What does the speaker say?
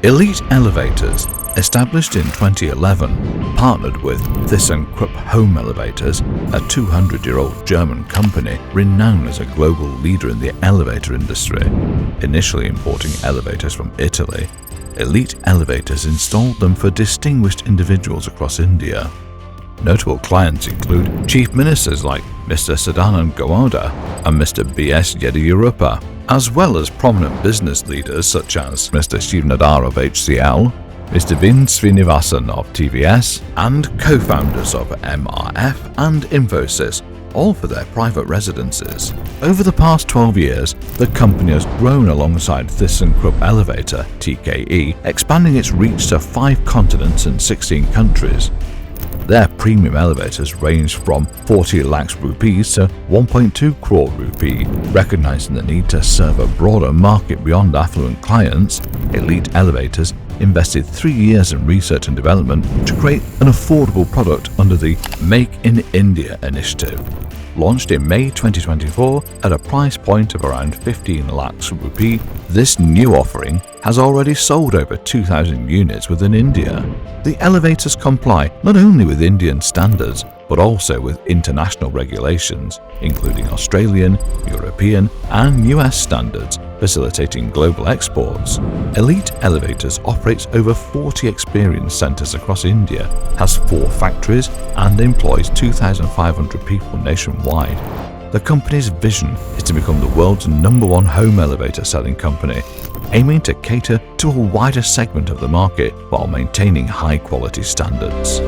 Elite Elevators, established in 2011, partnered with ThyssenKrupp Home Elevators, a 200-year-old German company renowned as a global leader in the elevator industry. Initially importing elevators from Italy, Elite Elevators installed them for distinguished individuals across India. Notable clients include chief ministers like Mr. Sadanand Gowda and Mr. B.S. Yediyurappa, as well as prominent business leaders such as Mr. Shiv Nadar of HCL, Mr. Vin Srinivasan of TVS, and co-founders of MRF and Infosys, all for their private residences. Over the past 12 years, the company has grown alongside ThyssenKrupp Elevator, TKE, expanding its reach to 5 continents and 16 countries. Their premium elevators range from 40 lakhs rupees to 1.2 crore rupee. Recognizing the need to serve a broader market beyond affluent clients, Elite Elevators invested 3 years in research and development to create an affordable product under the Make in India initiative. Launched in May 2024 at a price point of around 15 lakhs rupee, this new offering has already sold over 2,000 units within India. The elevators comply not only with Indian standards, but also with international regulations, including Australian, European, and US standards, facilitating global exports. Elite Elevators operates over 40 experience centers across India, has 4 factories, and employs 2,500 people nationwide. The company's vision is to become the world's #1 home elevator selling company, aiming to cater to a wider segment of the market while maintaining high-quality standards.